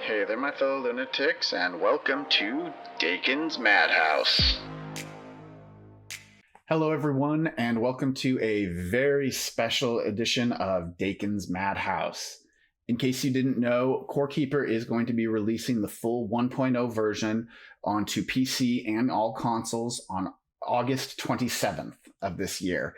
Hey there, my fellow lunatics, and welcome to Dakon's Madhouse. Hello, everyone, and welcome to a very special edition of Dakon's Madhouse. In case you didn't know, Corekeeper is going to be releasing the full 1.0 version onto PC and all consoles on August 27th of this year.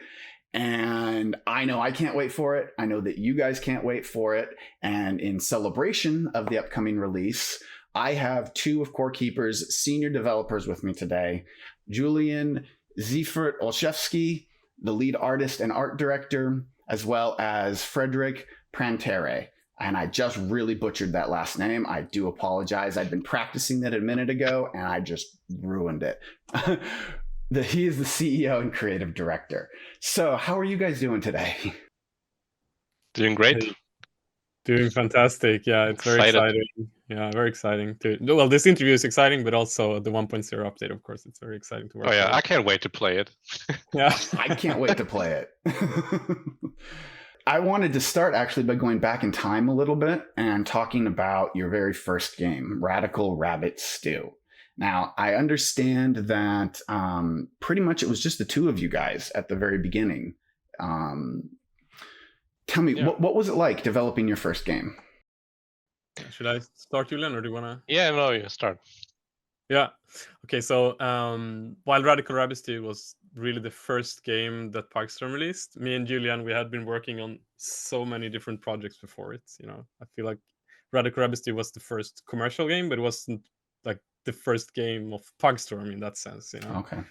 And I know I can't wait for it. I know that you guys can't wait for it. And in celebration of the upcoming release, I have two of Corekeeper's senior developers with me today, Julian Ziefert Olszewski, the lead artist and art director, as well as Frederick Prantere. And I just really butchered that last name. I do apologize. I'd been practicing that a minute ago, and I just ruined it. He is the CEO and creative director. So how are you guys doing today? Doing great. Doing fantastic. Yeah, it's very exciting. Yeah, very exciting. Well, this interview is exciting, but also the 1.0 update, of course, it's very exciting to work on. Oh yeah, with. I can't wait to play it. Yeah. I can't wait to play it. I wanted to start actually by going back in time a little bit and talking about your very first game, Radical Rabbit Stew. Now, I understand that pretty much it was just the two of you guys at the very beginning. Tell me, what was it like developing your first game? Should I start, Julian, or do you want to? Yeah, no, you start. Yeah. Okay, so while Radical Rabbit Stew was really the first game that Pugstorm released, me and Julian, we had been working on so many different projects before it. You know, I feel like Radical Rabbit Stew was the first commercial game, but it wasn't like the first game of Pugstorm in that sense, you know. Okay.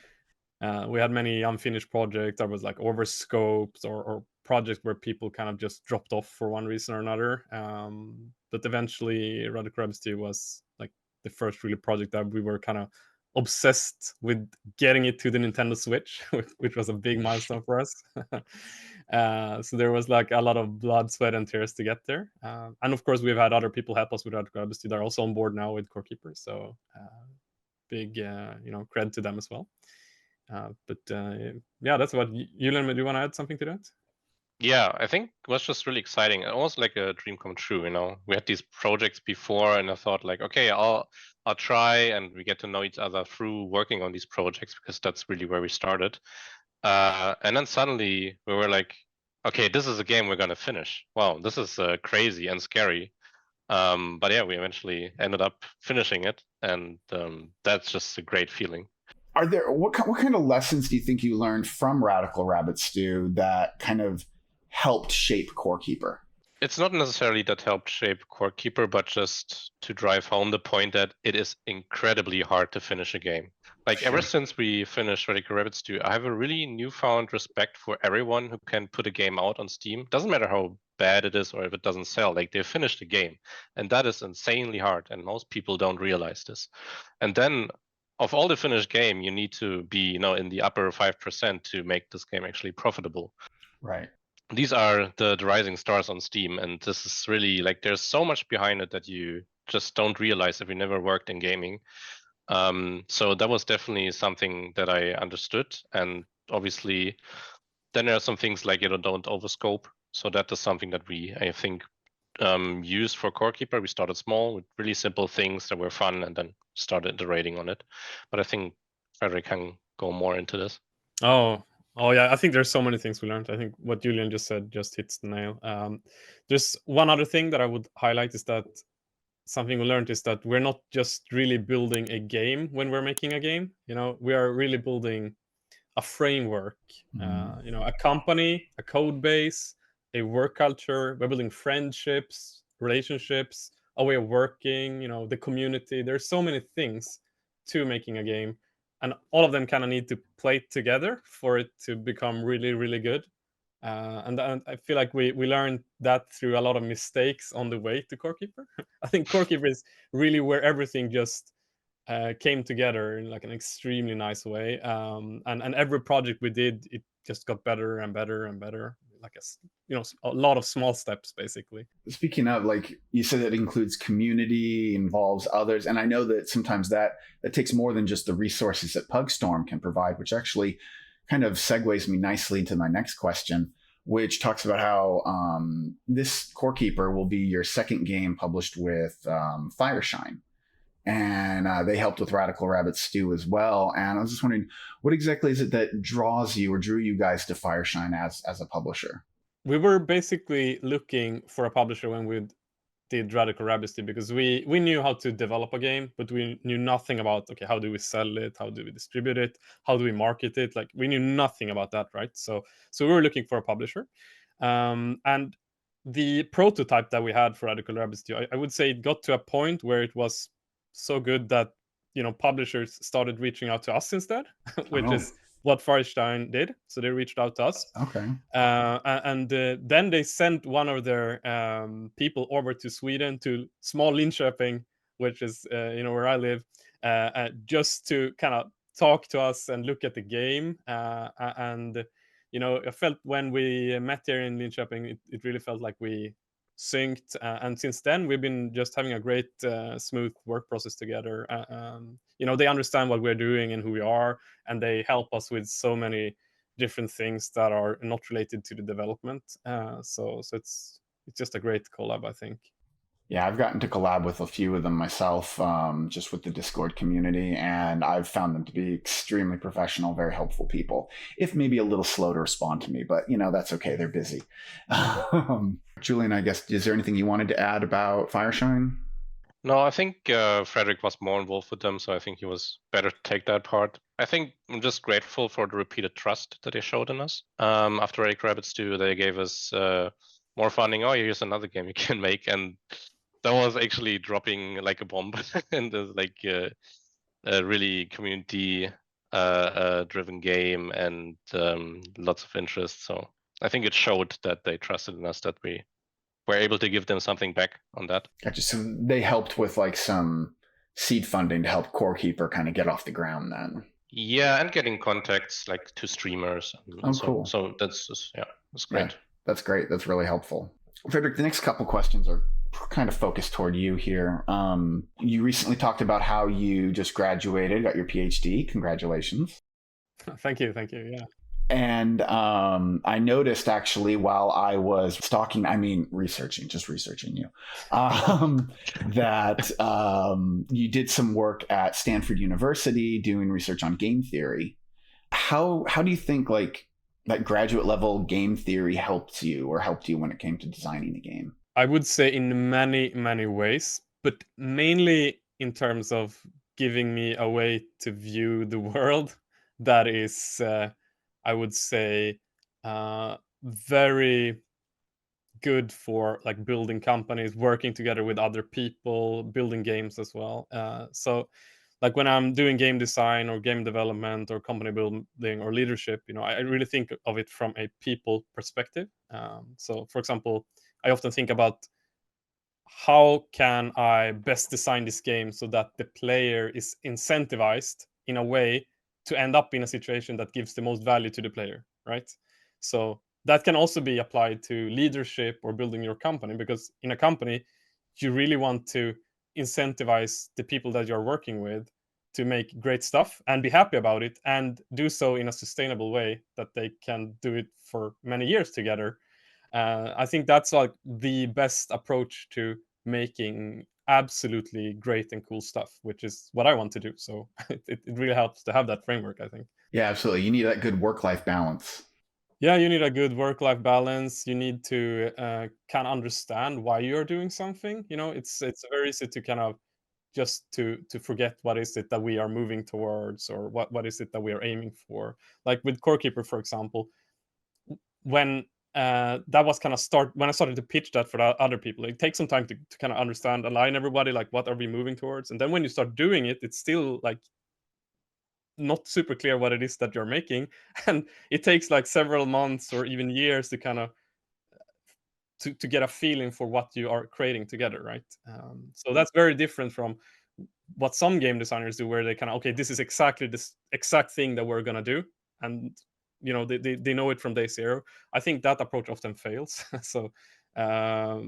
We had many unfinished projects that was like overscoped or projects where people kind of just dropped off for one reason or another. But eventually Radical Rabbit Stew was like the first really project that we were kind of obsessed with getting it to the Nintendo Switch, which was a big milestone for us. So there was like a lot of blood, sweat, and tears to get there. And of course, we've had other people help us with Radical Rabbit Stew. They're also on board now with Corekeeper. So big, cred to them as well. Yeah, that's what Julian, do you want to add something to that? Yeah, I think it was just really exciting. Almost like a dream come true, you know. We had these projects before and I thought like, okay, I'll try, and we get to know each other through working on these projects because that's really where we started. And then suddenly we were like, okay, this is a game we're gonna finish. Wow, this is crazy and scary. But yeah, we eventually ended up finishing it, and that's just a great feeling. Are there what kind of lessons do you think you learned from Radical Rabbit Stew that kind of helped shape Corekeeper? It's not necessarily that helped shape Corekeeper, but just to drive home the point that it is incredibly hard to finish a game. Like sure. Ever since we finished Radical Rabbit Stew, I have a really newfound respect for everyone who can put a game out on Steam. Doesn't matter how bad it is or if it doesn't sell, like they finished the game. And that is insanely hard, and most people don't realize this. And then of all the finished game, you need to be, in the upper 5% to make this game actually profitable. Right. These are the rising stars on Steam, and this is really like there's so much behind it that you just don't realize if you never worked in gaming. So that was definitely something that I understood, and obviously, then there are some things like don't overscope. So that is something that we, I think, used for Corekeeper. We started small with really simple things that were fun, and then started iterating on it. But I think Frederick can go more into this. Oh yeah, I think there's so many things we learned. I think what Julian just said just hits the nail. There's one other thing that I would highlight is that something we learned is that we're not just really building a game when we're making a game. We are really building a framework, a company, a code base, a work culture. We're building friendships, relationships, a way of working, the community. There's so many things to making a game, and all of them kind of need to play together for it to become really, really good. And I feel like we learned that through a lot of mistakes on the way to Corekeeper. I think Corekeeper is really where everything just came together in like an extremely nice way. And every project we did, it just got better and better and better. Like a lot of small steps, basically. Speaking of, like you said, it includes community, involves others, and I know that sometimes that takes more than just the resources that Pugstorm can provide, which actually kind of segues me nicely into my next question. which talks about how this Corekeeper will be your second game published with Fireshine. And they helped with Radical Rabbit Stew as well. And I was just wondering, what exactly is it that draws you or drew you guys to Fireshine as a publisher? We were basically looking for a publisher when we did Radical Rabbit Stew, because we knew how to develop a game, but we knew nothing about, okay, how do we sell it? How do we distribute it? How do we market it? Like, we knew nothing about that, right? So we were looking for a publisher. And the prototype that we had for Radical Rabbit Stew, I would say it got to a point where it was so good that, you know, publishers started reaching out to us instead, which is what Firestein did. So they reached out to us. Okay. And then they sent one of their people over to Sweden, to small Linköping, which is where I live, just to kind of talk to us and look at the game. And I felt when we met here in Linköping, it really felt like we synced, and since then we've been just having a great smooth work process together. They understand what we're doing and who we are, and they help us with so many different things that are not related to the development. So it's just a great collab, I think. Yeah, I've gotten to collab with a few of them myself, just with the Discord community, and I've found them to be extremely professional, very helpful people. If maybe a little slow to respond to me, but that's okay. They're busy. Julian, I guess, is there anything you wanted to add about Fireshine? No, I think Frederick was more involved with them, so I think he was better to take that part. I think I'm just grateful for the repeated trust that they showed in us. After Radical Rabbit Stew, they gave us more funding. Oh, here's another game you can make, and that was actually dropping like a bomb, and like a really community driven game, and lots of interest. So I think it showed that they trusted in us, that we were able to give them something back on that. Gotcha. So they helped with like some seed funding to help Corekeeper kind of get off the ground then. Yeah, and getting contacts like to streamers. Oh, cool. So that's great. Yeah, that's great. That's really helpful. Frederick, the next couple questions are kind of focused toward you here. You recently talked about how you just graduated, got your PhD. Congratulations. Thank you. Yeah. And I noticed actually while I was researching you, that you did some work at Stanford University doing research on game theory. How do you think like that graduate level game theory helped you when it came to designing a game? I would say in many, many ways, but mainly in terms of giving me a way to view the world that is, I would say, very good for like building companies, working together with other people, building games as well. So like when I'm doing game design or game development or company building or leadership, I really think of it from a people perspective. So for example, I often think about how can I best design this game so that the player is incentivized in a way to end up in a situation that gives the most value to the player, right? So that can also be applied to leadership or building your company, because in a company, you really want to incentivize the people that you're working with to make great stuff and be happy about it, and do so in a sustainable way that they can do it for many years together. I think that's like the best approach to making absolutely great and cool stuff, which is what I want to do. So it really helps to have that framework, I think. Yeah, absolutely. You need that good work-life balance. Yeah, you need a good work-life balance. You need to kind of understand why you're doing something. It's very easy to kind of just to forget what is it that we are moving towards, or what is it that we are aiming for. Like with Corekeeper, for example, when that was kind of when I started to pitch that for other people, it takes some time to kind of understand, align everybody, like what are we moving towards, and then when you start doing it, it's still like not super clear what it is that you're making, and it takes like several months or even years to kind of to get a feeling for what you are creating together, right? So that's very different from what some game designers do, where they kind of, okay, this is exactly this exact thing that we're gonna do, and they know it from day zero. I think that approach often fails. So I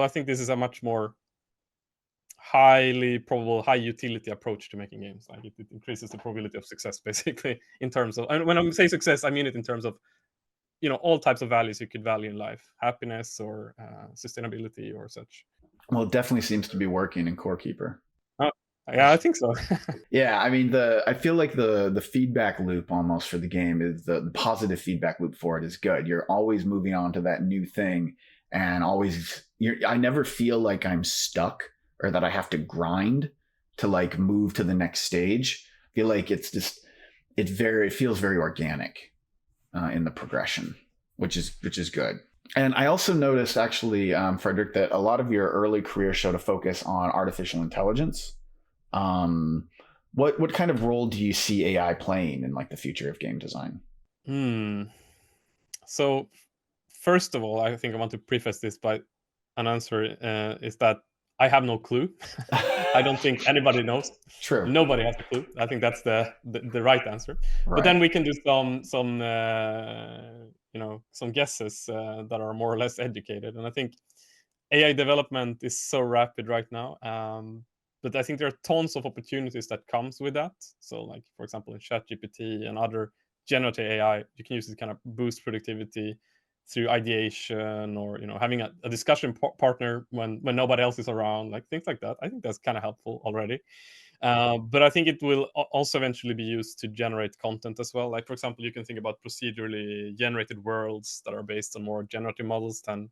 think this is a much more highly probable, high utility approach to making games. Like it increases the probability of success, basically, in terms of, and when I say success, I mean it in terms of all types of values you could value in life, happiness or sustainability or such. Well, it definitely seems to be working in Corekeeper. Yeah, I think so. Yeah, I mean I feel like the feedback loop almost for the game is the positive feedback loop for it is good. You're always moving on to that new thing, and I never feel like I'm stuck or that I have to grind to like move to the next stage. I feel like it's just it feels very organic in the progression, which is good. And I also noticed actually, Frederick, that a lot of your early career showed a focus on artificial intelligence. What kind of role do you see AI playing in like the future of game design? So first of all, I think I want to preface this by an answer is that I have no clue. I don't think anybody knows. True. Nobody has a clue. I think that's the right answer. Right. But then we can do some guesses that are more or less educated. And I think AI development is so rapid right now. But I think there are tons of opportunities that comes with that. So like, for example, in ChatGPT and other generative AI, you can use it to kind of boost productivity through ideation or having a discussion partner when nobody else is around, like things like that. I think that's kind of helpful already. But I think it will also eventually be used to generate content as well. Like, for example, you can think about procedurally generated worlds that are based on more generative models than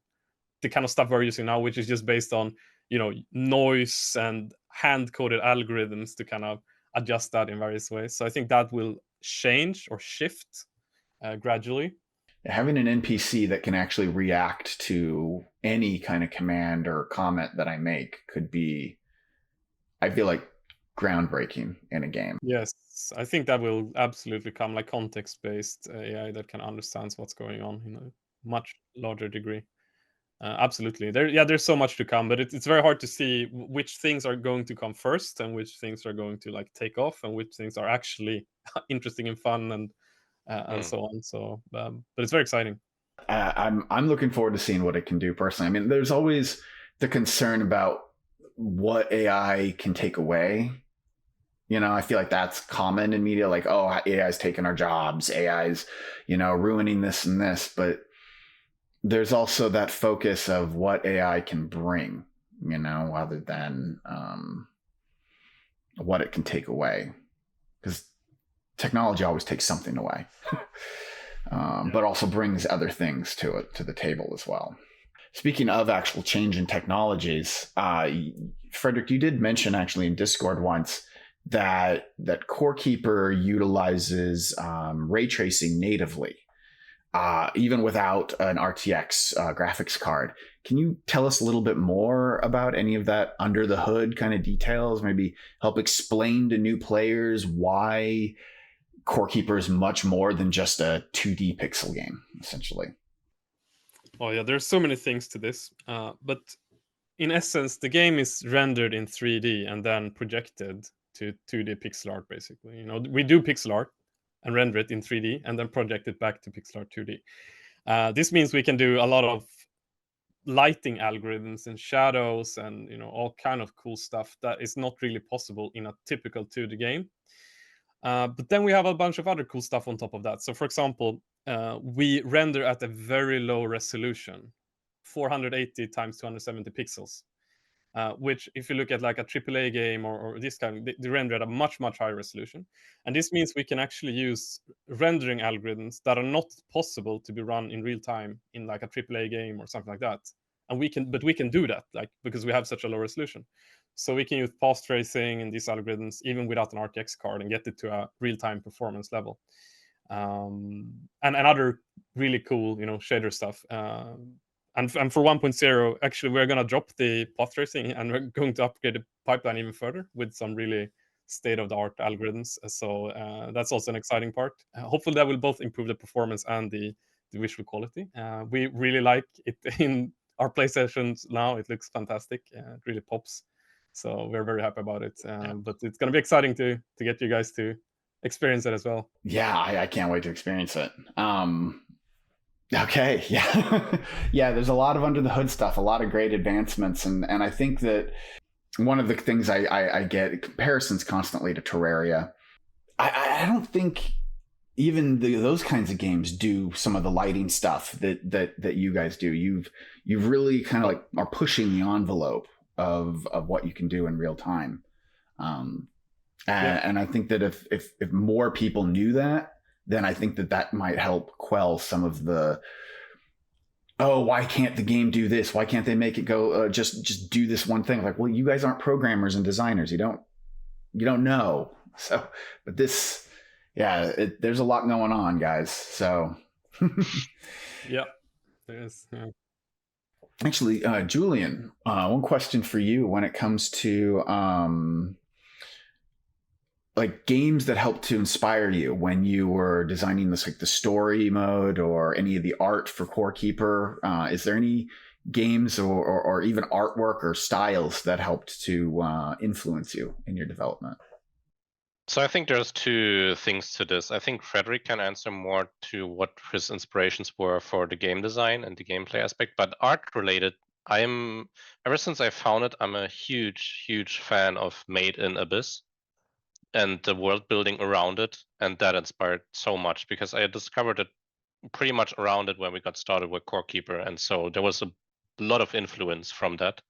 the kind of stuff we're using now, which is just based on noise and hand-coded algorithms to kind of adjust that in various ways. So I think that will change or shift gradually. Having an NPC that can actually react to any kind of command or comment that I make could be, I feel like, groundbreaking in a game. Yes, I think that will absolutely come, like context-based AI that can understand what's going on in a much larger degree. Absolutely. There's so much to come, but it's very hard to see which things are going to come first and which things are going to like take off and which things are actually interesting and fun and so on. So, but it's very exciting. I'm looking forward to seeing what it can do personally. I mean, there's always the concern about what AI can take away. I feel like that's common in media, like, oh, AI's taking our jobs, AI's, ruining this and this. But there's also that focus of what AI can bring, rather than what it can take away. Because technology always takes something away, but also brings other things to the table as well. Speaking of actual change in technologies, Frederick, you did mention actually in Discord once that Corekeeper utilizes ray tracing natively, even without an RTX graphics card. Can you tell us a little bit more about any of that under the hood kind of details? Maybe help explain to new players why Corekeeper is much more than just a 2D pixel game, essentially. Oh yeah, there's so many things to this, but in essence, the game is rendered in 3D and then projected to 2D pixel art. Basically, we do pixel art and render it in 3D and then project it back to pixel art 2D. This means we can do a lot of lighting algorithms and shadows and all kind of cool stuff that is not really possible in a typical 2D game. But then we have a bunch of other cool stuff on top of that. So for example, we render at a very low resolution, 480 times 270 pixels, which if you look at like a AAA game or this kind, they render at a much, much higher resolution. And this means we can actually use rendering algorithms that are not possible to be run in real time in like a AAA game or something like that. And we can do that, like, because we have such a low resolution. So we can use path tracing and these algorithms even without an RTX card and get it to a real-time performance level. And other really cool, shader stuff. And for 1.0, actually, we're going to drop the path tracing and we're going to upgrade the pipeline even further with some really state-of-the-art algorithms. So that's also an exciting part. Hopefully, that will both improve the performance and the visual quality. We really like it in our PlayStations now. It looks fantastic. It really pops. So we're very happy about it. But it's going to be exciting to get you guys to experience it as well. Yeah, I can't wait to experience it. Okay, yeah. Yeah, there's a lot of under the hood stuff, a lot of great advancements. And I think that one of the things I get comparisons constantly to Terraria. I don't think even those kinds of games do some of the lighting stuff that you guys do. You've really kind of like are pushing the envelope of what you can do in real time. And I think that if more people knew that, then I think that might help quell some of the, oh, why can't the game do this? Why can't they make it go just do this one thing? Like, well, you guys aren't programmers and designers. You don't know. So, but this, there's a lot going on, guys. So, yeah, there's. Yeah. Actually, Julian, one question for you when it comes to like games that helped to inspire you when you were designing this, like the story mode or any of the art for Core Keeper. Is there any games or even artwork or styles that helped to influence you in your development? So I think there's two things to this. I think Frederick can answer more to what his inspirations were for the game design and the gameplay aspect, but art related, ever since I found it, I'm a huge fan of Made in Abyss and the world building around it, and that inspired so much because I discovered it pretty much around it when we got started with Core Keeper, and so there was a lot of influence from that.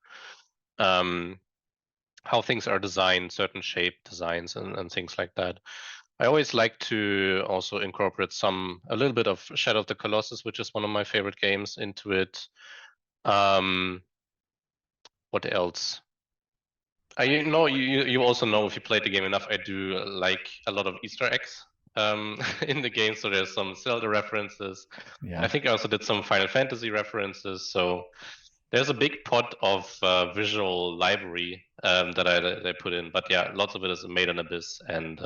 How things are designed, certain shape designs and things like that. I always like to also incorporate a little bit of Shadow of the Colossus, which is one of my favorite games, into it. What else? You also know if you played the game enough, I do like a lot of Easter eggs in the game. So there's some Zelda references. Yeah. I think I also did some Final Fantasy references. So there's a big pot of visual library that I put in. But yeah, lots of it is Made in Abyss and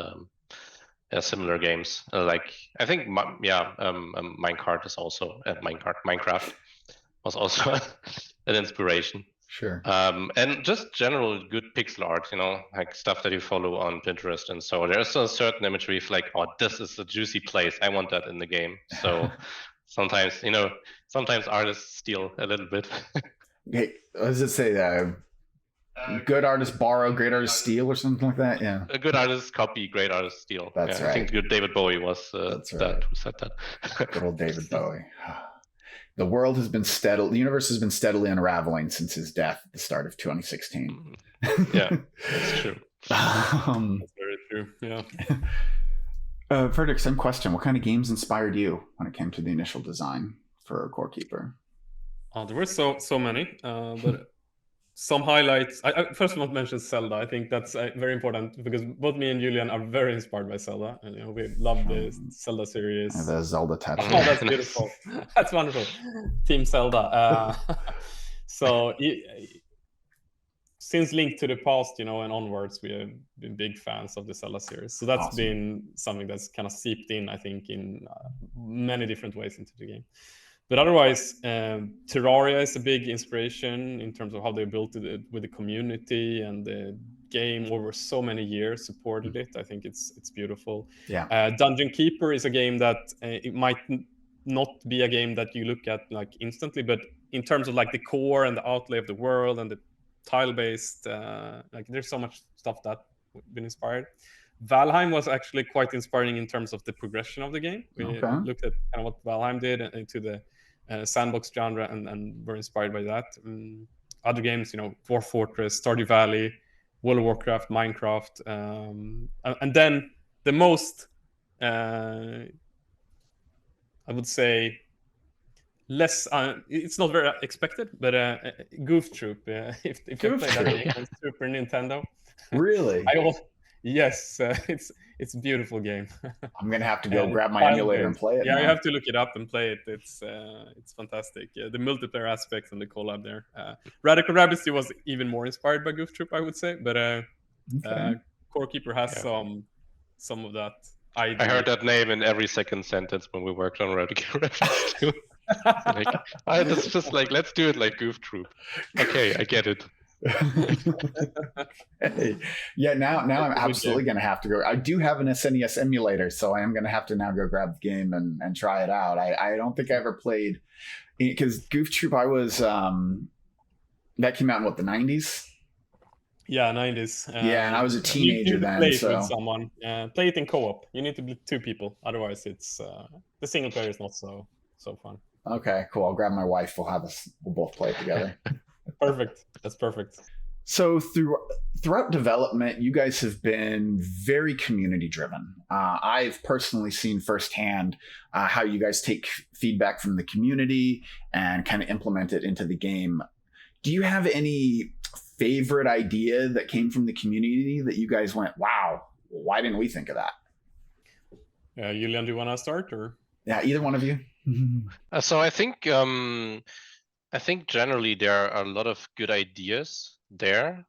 similar games. Like I think Minecraft is also Minecraft was also an inspiration. Sure. And just general good pixel art, like stuff that you follow on Pinterest. And so there's a certain imagery of like, oh, this is a juicy place. I want that in the game. So sometimes artists steal a little bit. Hey, what does it say? Good artists borrow, great artists steal, or something like that. Yeah. A good artist copy, great artist steal. That's right. I think good David Bowie was That's right. that who said that. Good old David Bowie. The universe has been steadily unraveling since his death at the start of 2016. Yeah, that's true. That's very true. Yeah. Frederick, same question. What kind of games inspired you when it came to the initial design for Core Keeper? There were so many, but some highlights. I first want to mention Zelda. I think that's very important because both me and Julian are very inspired by Zelda, and we love the Zelda series. The Zelda tattoo. Oh, that's beautiful. That's wonderful. Team Zelda. So since Link to the Past, and onwards, we have been big fans of the Zelda series. So that's been something that's kind of seeped in, I think, in many different ways into the game. But otherwise, Terraria is a big inspiration in terms of how they built it with the community, and the game over so many years supported it. I think it's beautiful. Yeah. Dungeon Keeper is a game that it might not be a game that you look at like instantly, but in terms of like the core and the outlay of the world and the tile-based, like there's so much stuff that been inspired. Valheim was actually quite inspiring in terms of the progression of the game. We looked at kind of what Valheim did into the sandbox genre and were inspired by that. Other games, Dwarf Fortress, Stardew Valley, World of Warcraft, Minecraft, and then the most, I would say, less. It's not very expected, but Goof Troop. If you play that game on Super Nintendo, really? Yes, it's a beautiful game. I'm gonna have to go grab my emulator and play it. Yeah, now. you have to look it up and play it. It's fantastic. Yeah, the multiplayer aspects and the collab there. Radical Rabbids was even more inspired by Goof Troop, I would say. But Core Keeper has some of that idea. I heard that name in every second sentence when we worked on Radical Rabbids too. It's just like, let's do it like Goof Troop. Okay, I get it. Yeah, now I'm absolutely gonna have to go. I do have an SNES emulator, so I am gonna have to now go grab the game and try it out. I don't think I ever played, because Goof Troop, I was that came out in the 90s. Yeah, 90s. Yeah, and I was a You teenager need to then, play it so with someone. Play it in co-op. You need to be 2 people. Otherwise, it's the single player is not so fun. okay, cool. I'll grab my wife. We'll both play it together. Perfect. That's perfect. So throughout development, you guys have been very community driven. I've personally seen firsthand how you guys take feedback from the community and kind of implement it into the game. Do you have any favorite idea that came from the community that you guys went, wow, why didn't we think of that? Julian, do you want to start or? Yeah, either one of you. So I think generally there are a lot of good ideas there.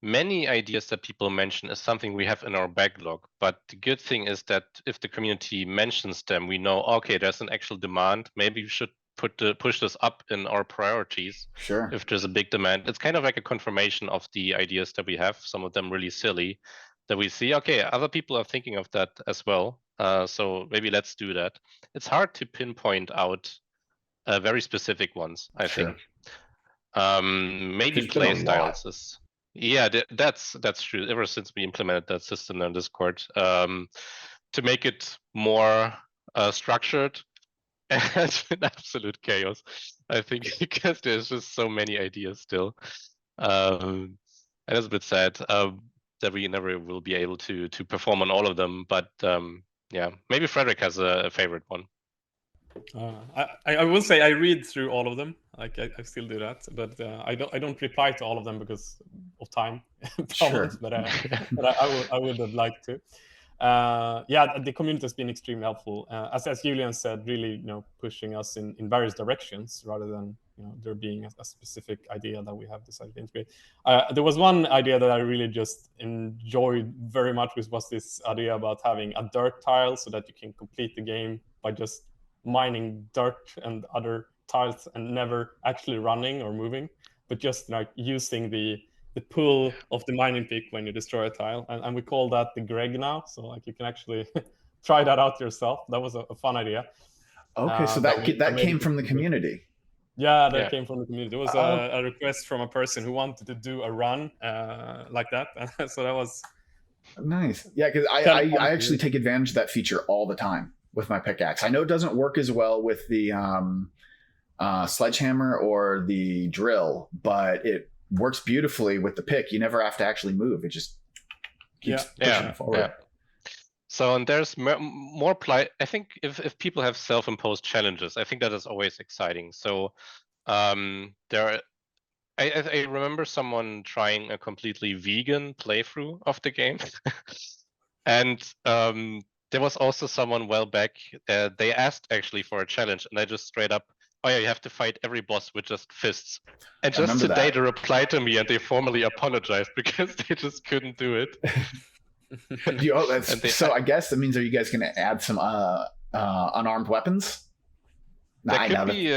Many ideas that people mention is something we have in our backlog, but the good thing is that if the community mentions them, we know, okay, there's an actual demand. Maybe we should push this up in our priorities. Sure. If there's a big demand, it's kind of like a confirmation of the ideas that we have. Some of them really silly, that we see, okay, other people are thinking of that as well. So maybe let's do that. It's hard to pinpoint out very specific ones, I think. Maybe play styles is, yeah, that's true. Ever since we implemented that system on Discord, to make it more structured and an absolute chaos, I think, because there's just so many ideas still, and it's a bit sad that we never will be able to perform on all of them. But yeah, maybe Frederick has a favorite one. I will say I read through all of them. Like I still do that, but I don't reply to all of them because of time problems. Sure. But I would have liked to. Yeah, the community has been extremely helpful. As Julian said, really, pushing us in various directions rather than there being a specific idea that we have decided to integrate. There was one idea that I really just enjoyed very much, which was this idea about having a dirt tile so that you can complete the game by just mining dirt and other tiles and never actually running or moving, but just like using the pull of the mining pick when you destroy a tile, and we call that the Greg now. So like you can actually try that out yourself. That was a fun idea. Okay, so that came from the community. Yeah, that came from the community. It was a request from a person who wanted to do a run like that. So that was nice. Yeah, because I actually take advantage of that feature all the time with my pickaxe. I know it doesn't work as well with the sledgehammer or the drill, but it works beautifully with the pick. You never have to actually move. It just keeps pushing forward. Yeah. So, and there's more play. I think if people have self-imposed challenges, I think that is always exciting. So there, I remember someone trying a completely vegan playthrough of the game, and there was also someone well back. They asked actually for a challenge, and I just straight up, oh yeah, you have to fight every boss with just fists. And just today they replied to me and they formally apologized because they just couldn't do it. So I guess that means, are you guys going to add some unarmed weapons? That could be.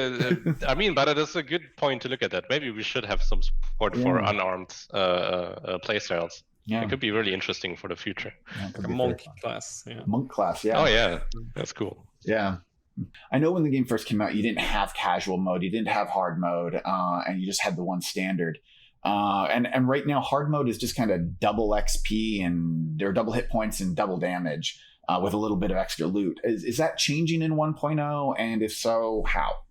I mean, but it is a good point to look at that. Maybe we should have some support for unarmed playstyles. Yeah. It could be really interesting for the future. Yeah, like a monk class. Yeah. Monk class, yeah. Oh yeah, that's cool. Yeah. I know when the game first came out, you didn't have casual mode, you didn't have hard mode, and you just had the one standard. And right now, hard mode is just kind of double XP and there are double hit points and double damage with a little bit of extra loot. Is that changing in 1.0? And if so, how?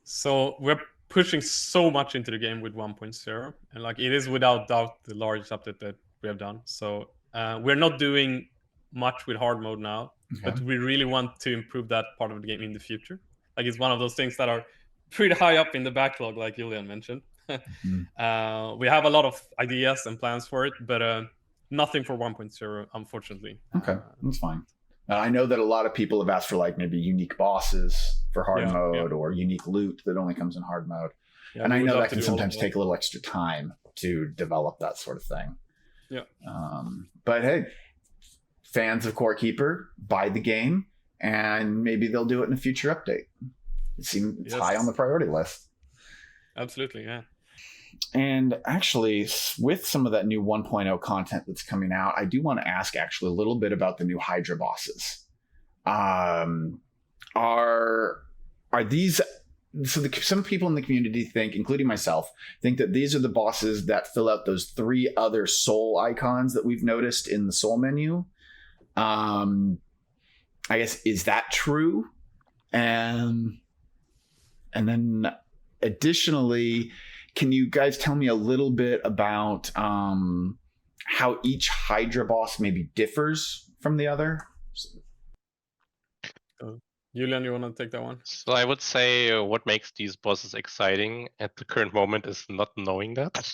So we're pushing so much into the game with 1.0, and like it is without doubt the largest update that we have done. So we're not doing much with hard mode now, but we really want to improve that part of the game in the future. Like it's one of those things that are pretty high up in the backlog, like Julian mentioned. We have a lot of ideas and plans for it, but nothing for 1.0, unfortunately. Okay, that's fine. I know that a lot of people have asked for like maybe unique bosses for hard mode or unique loot that only comes in hard mode. And I know that can sometimes take a little extra time to develop that sort of thing. Yeah. But hey, fans of Corekeeper, buy the game and maybe they'll do it in a future update. It seems high on the priority list. Absolutely, yeah. And actually, with some of that new 1.0 content that's coming out, I do want to ask actually a little bit about the new Hydra bosses. Are these some people in the community think, including myself, think that these are the bosses that fill out those 3 other soul icons that we've noticed in the soul menu. I guess, is that true? And then additionally, can you guys tell me a little bit about how each Hydra boss maybe differs from the other? Julian, you want to take that one? So I would say what makes these bosses exciting at the current moment is not knowing that.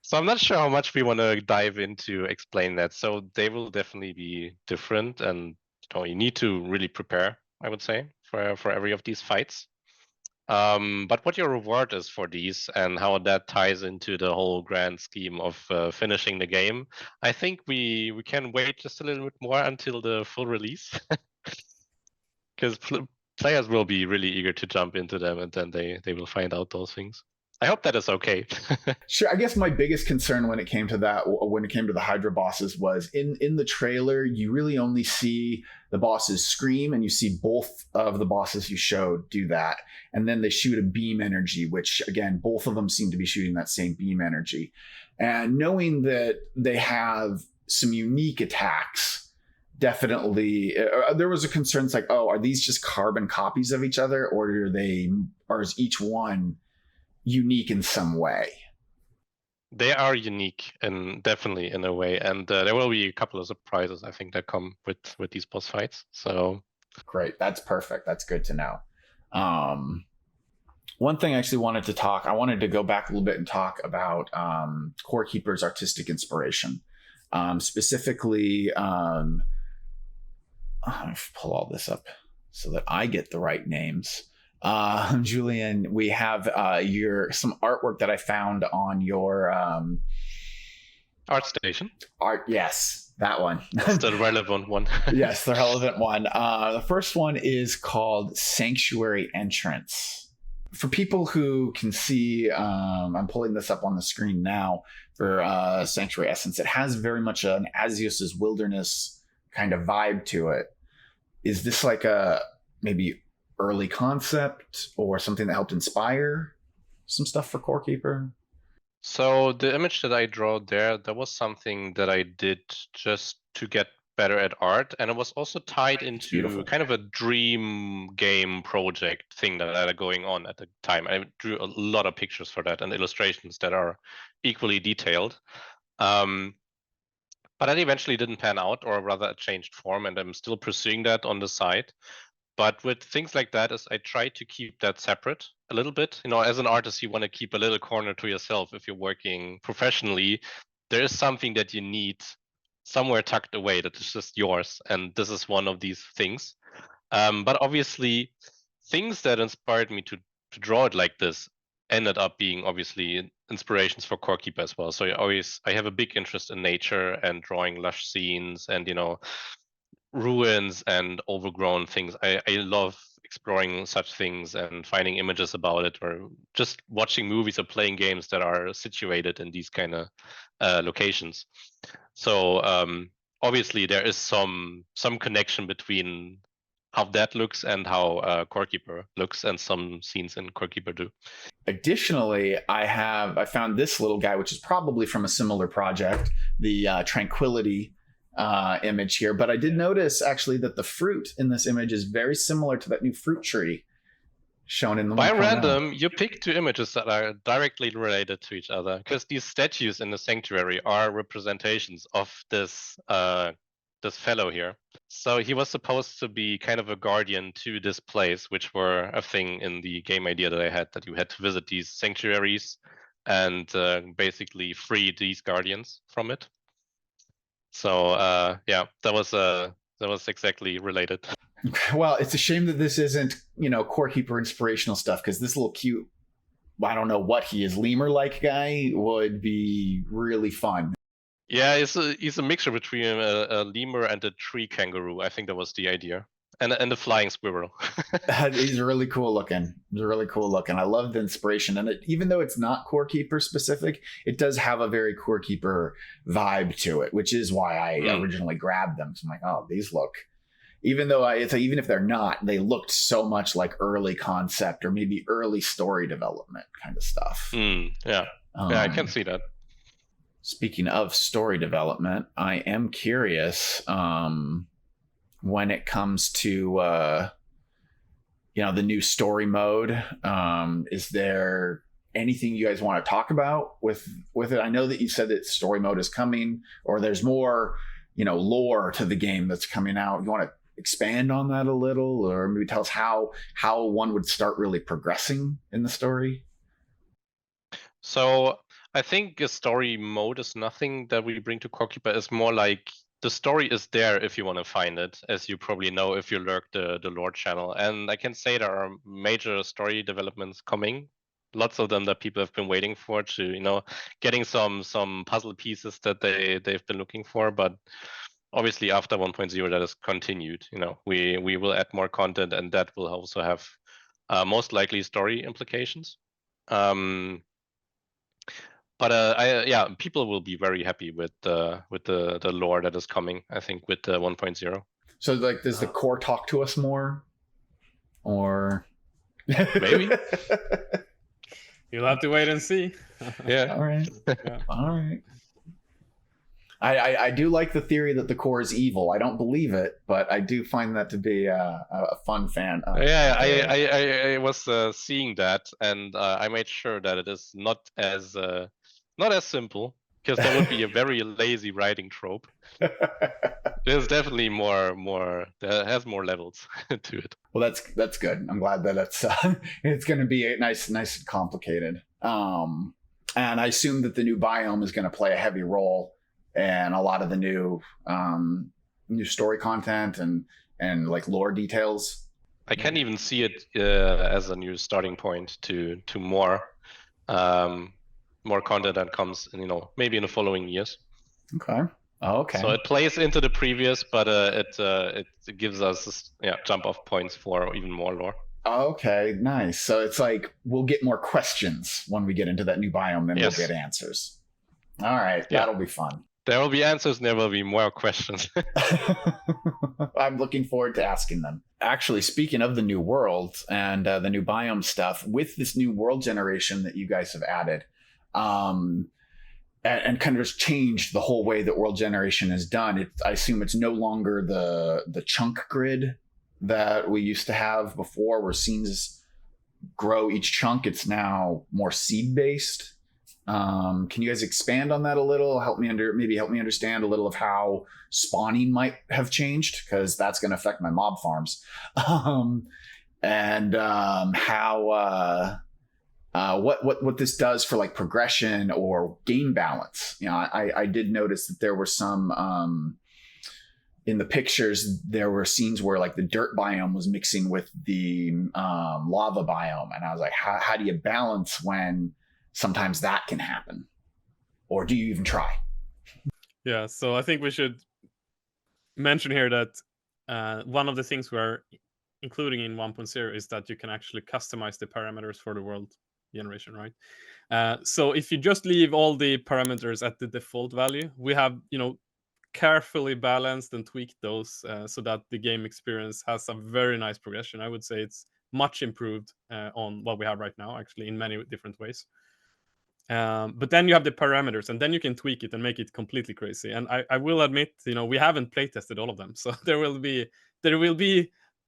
So I'm not sure how much we want to dive into explain that. So they will definitely be different, and you need to really prepare, I would say, for every of these fights. But what your reward is for these and how that ties into the whole grand scheme of finishing the game, I think we can wait just a little bit more until the full release. Because players will be really eager to jump into them, and then they will find out those things. I hope that is okay. Sure. I guess my biggest concern when it came to the Hydra bosses was in the trailer, you really only see the bosses scream, and you see both of the bosses you showed do that. And then they shoot a beam energy, which again, both of them seem to be shooting that same beam energy. And knowing that they have some unique attacks, definitely there was a concern. It's like, oh, are these just carbon copies of each other, or is each one unique in some way? They are unique, and definitely in a way, and there will be a couple of surprises, I think, that come with these boss fights. So great, that's perfect. That's good to know. One thing I actually wanted to go back a little bit and talk about Corekeeper's artistic inspiration. Specifically, I'll pull all this up so that I get the right names. Julian, we have some artwork that I found on your ArtStation. Yes, that one. That's the relevant one. Yes, the relevant one. The first one is called Sanctuary Entrance. For people who can see, I'm pulling this up on the screen now for Sanctuary Essence. It has very much an Azios's Wilderness kind of vibe to it. Is this like a maybe early concept or something that helped inspire some stuff for Corekeeper? So the image that I drew there, that was something that I did just to get better at art, and it was also tied into kind of a dream game project thing that are going on at the time. I drew a lot of pictures for that and illustrations that are equally detailed. But that eventually didn't pan out, or rather it changed form, and I'm still pursuing that on the side. But with things like that, I try to keep that separate a little bit. As an artist, you want to keep a little corner to yourself. If you're working professionally, there is something that you need somewhere tucked away that is just yours, and this is one of these things. But obviously, things that inspired me to draw it like this ended up being obviously inspirations for Corekeeper as well. So I have a big interest in nature and drawing lush scenes and ruins and overgrown things. I love exploring such things and finding images about it, or just watching movies or playing games that are situated in these kind of locations. So obviously there is some connection between how that looks and how Corekeeper looks, and some scenes in Corekeeper do. Additionally, I found this little guy, which is probably from a similar project, the Tranquility image here. But I did notice actually that the fruit in this image is very similar to that new fruit tree shown in the By random, you pick 2 images that are directly related to each other, because these statues in the sanctuary are representations of this fellow here. So he was supposed to be kind of a guardian to this place, which were a thing in the game idea that I had, that you had to visit these sanctuaries and basically free these guardians from it. So yeah, that was exactly related. Well, it's a shame that this isn't, Corekeeper inspirational stuff, because this little cute, I don't know what he is, lemur-like guy would be really fun. Yeah, he's a mixture between a lemur and a tree kangaroo. I think that was the idea. And a flying squirrel. He's really cool looking. I love the inspiration. And even though it's not Corekeeper specific, it does have a very Corekeeper vibe to it, which is why I originally grabbed them. So I'm like, oh, these look even though it's like, even if they're not, they looked so much like early concept or maybe early story development kind of stuff. Yeah, I can see that. Speaking of story development, I am curious when it comes to the new story mode. Is there anything you guys want to talk about with it? I know that you said that story mode is coming, or there's more lore to the game that's coming out. You want to expand on that a little, or maybe tell us how one would start really progressing in the story? So I think a story mode is nothing that we bring to Corekeeper. It's more like the story is there if you want to find it, as you probably know if you lurk the lore channel. And I can say there are major story developments coming. Lots of them that people have been waiting for, to getting some puzzle pieces that they've been looking for. But obviously after 1.0 that is continued. We will add more content, and that will also have most likely story implications. But people will be very happy with the lore that is coming, I think, with 1.0. So like, does the core talk to us more, or maybe? You'll have to wait and see. Yeah. All right. Yeah. All right. I do like the theory that the core is evil. I don't believe it, but I do find that to be a fun fan. I was seeing that, and I made sure that it is not as simple, because that would be a very lazy writing trope. There's definitely more. That has more levels to it. Well, that's good. I'm glad that it's going to be nice and complicated. And I assume that the new biome is going to play a heavy role in a lot of the new story content and like lore details. I can even see it as a new starting point to more content that comes, maybe in the following years. Okay. Okay. So it plays into the previous, but it gives us jump off points for even more lore. Okay, nice. So it's like we'll get more questions when we get into that new biome than Yes. we'll get answers. All right, that'll be fun. There will be answers, and there will be more questions. I'm looking forward to asking them. Actually, speaking of the new world and the new biome stuff, with this new world generation that you guys have added, and kind of just changed the whole way that world generation is done. I assume it's no longer the chunk grid that we used to have before, where scenes grow each chunk. It's now more seed based. Can you guys expand on that a little? Help me understand a little of how spawning might have changed, because that's going to affect my mob farms, and how what this does for like progression or game balance. I did notice that there were some in the pictures, there were scenes where like the dirt biome was mixing with the lava biome, and I was like, how do you balance when sometimes that can happen, or do you even try? Yeah, so I think we should mention here that one of the things we're including in 1.0 is that you can actually customize the parameters for the world generation, right? So if you just leave all the parameters at the default value, we have carefully balanced and tweaked those so that the game experience has a very nice progression. I would say it's much improved on what we have right now, actually, in many different ways. But then you have the parameters, and then you can tweak it and make it completely crazy. And I will admit, we haven't playtested all of them, so there will be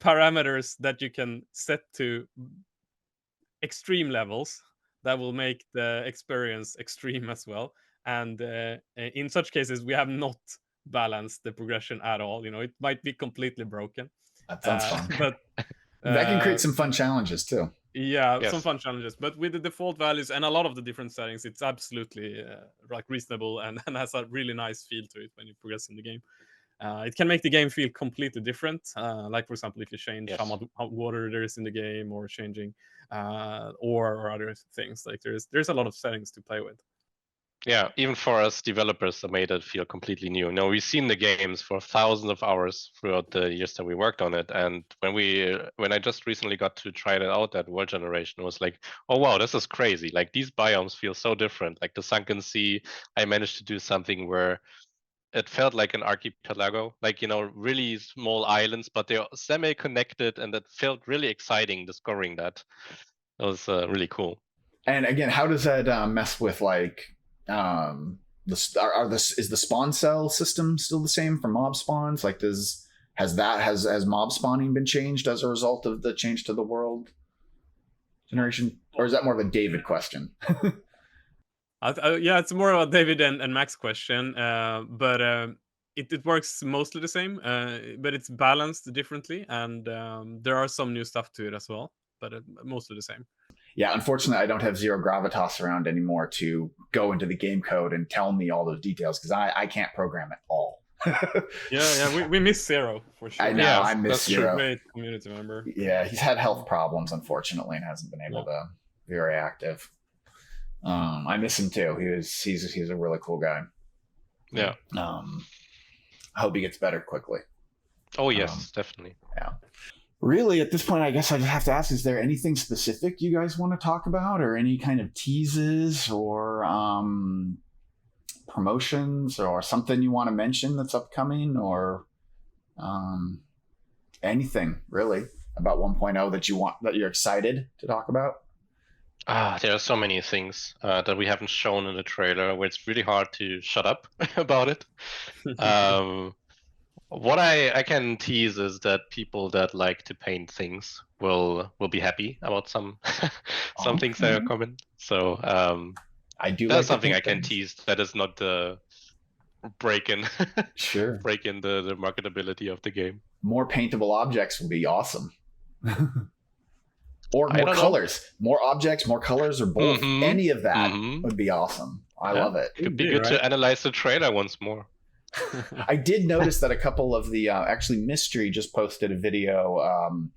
parameters that you can set to extreme levels that will make the experience extreme as well. And in such cases, we have not balanced the progression at all. It might be completely broken. That sounds fun. But that can create some fun challenges too. Yeah, Yes. some fun challenges. But with the default values and a lot of the different settings, it's absolutely like reasonable and has a really nice feel to it when you progress in the game. It can make the game feel completely different. Like, for example, if you change Yes. how much water there is in the game, or changing ore or other things. Like there's a lot of settings to play with. Yeah, even for us developers, that made it feel completely new. We've seen the games for thousands of hours throughout the years that we worked on it, and when I just recently got to try it out, that world generation, it was like, oh wow, this is crazy. Like, these biomes feel so different. Like the Sunken Sea, I managed to do something where it felt like an archipelago, like, really small islands, but they're semi-connected, and that felt really exciting discovering that. That was really cool. And again, how does that mess with like is the spawn cell system still the same for mob spawns? Like, has mob spawning been changed as a result of the change to the world generation, or is that more of a David question? Yeah, it's more of a David and Max question, but it works mostly the same, but it's balanced differently, and there are some new stuff to it as well, but mostly the same. Yeah, unfortunately, I don't have Zero Gravitas around anymore to go into the game code and tell me all those details because I can't program at all. yeah, we miss Zero for sure. I know, Yeah, I miss that's true. Zero. Great community member. Yeah, he's had health problems, unfortunately, and hasn't been able to be very active. I miss him too. He's a really cool guy. Yeah. I hope he gets better quickly. Oh yes, definitely. Yeah. Really, at this point, I guess I just have to ask: is there anything specific you guys want to talk about, or any kind of teases, or promotions, or something you want to mention that's upcoming, or anything really about 1.0 that you're excited to talk about? There are so many things that we haven't shown in the trailer where it's really hard to shut up about it. What I can tease is that people that like to paint things will be happy about some things that are coming. So I do. That's like something I can tease. That is not the break-in the marketability of the game. More paintable objects would be awesome. Or more colors, more objects, more colors, or both. Any of that would be awesome. I love it. It'd be good to analyze the trailer once more. I did notice that a couple of the actually Mystery just posted a video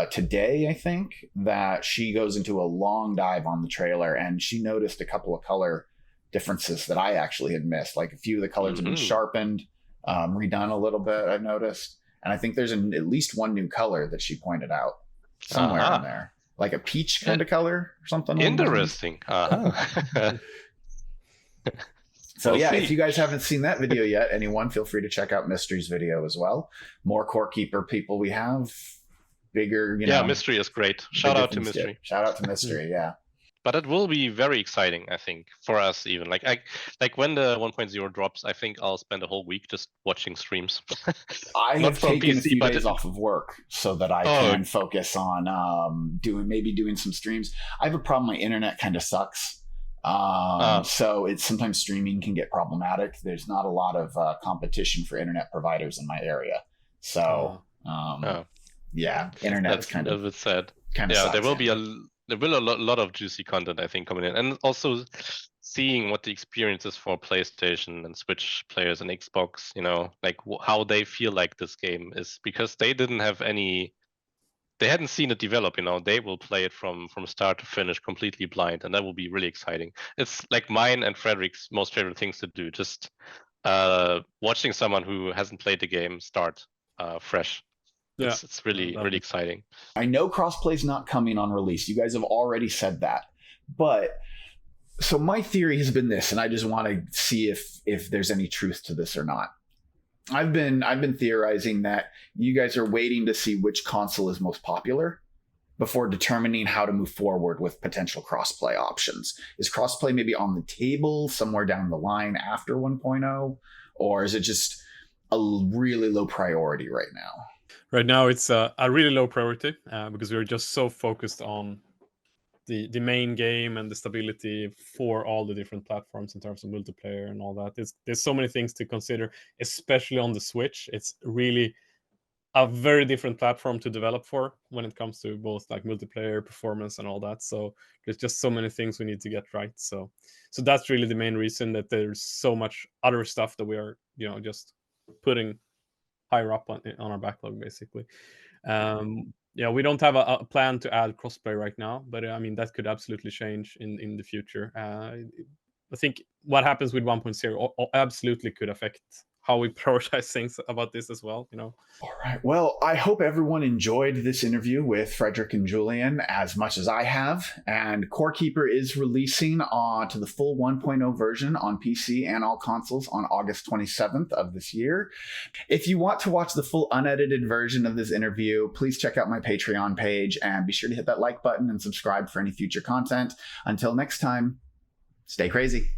today, I think, that she goes into a long dive on the trailer, and she noticed a couple of color differences that I actually had missed. Like a few of the colors have been sharpened, redone a little bit, I've noticed. And I think there's at least one new color that she pointed out somewhere in there. Like a peach kind of color or something. Interesting. So we'll see. If you guys haven't seen that video yet, anyone, feel free to check out Mystery's video as well. More Corekeeper people we have, bigger, Mystery is great. Shout out to Mystery. Shout out to Mystery, yeah. But it will be very exciting, I think, for us even. Like when the 1.0 drops, I think I'll spend a whole week just watching streams. I have taken a few days off of work so that I can focus on doing some streams. I have a problem. My internet kind of sucks. So sometimes streaming can get problematic. There's not a lot of competition for internet providers in my area. So, internet is kind of a bit sad. Sucks, there will be a lot of juicy content, I think, coming in, and also seeing what the experience is for PlayStation and Switch players and Xbox. Like how they feel like this game is, because they didn't have they hadn't seen it develop. They will play it from start to finish completely blind, and that will be really exciting. It's like mine and Frederick's most favorite things to do, just watching someone who hasn't played the game start fresh. Yeah, it's really exciting. I know Crossplay's not coming on release. You guys have already said that. But so my theory has been this, and I just want to see if there's any truth to this or not. I've been theorizing that you guys are waiting to see which console is most popular before determining how to move forward with potential crossplay options. Is crossplay maybe on the table somewhere down the line after 1.0, or is it just a really low priority right now? Right now, it's a really low priority because we're just so focused on the main game and the stability for all the different platforms in terms of multiplayer and all that. There's so many things to consider, especially on the Switch. It's really a very different platform to develop for when it comes to both like multiplayer performance and all that. So there's just so many things we need to get right. So that's really the main reason that there's so much other stuff that we are, just putting higher up on our backlog, basically. We don't have a plan to add crossplay right now, but I mean that could absolutely change in the future. I think what happens with 1.0 absolutely could affect how we prioritize things about this as well. All right. Well, I hope everyone enjoyed this interview with Frederick and Julian as much as I have. And Corekeeper is releasing to the full 1.0 version on PC and all consoles on August 27th of this year. If you want to watch the full unedited version of this interview, please check out my Patreon page and be sure to hit that like button and subscribe for any future content. Until next time, stay crazy.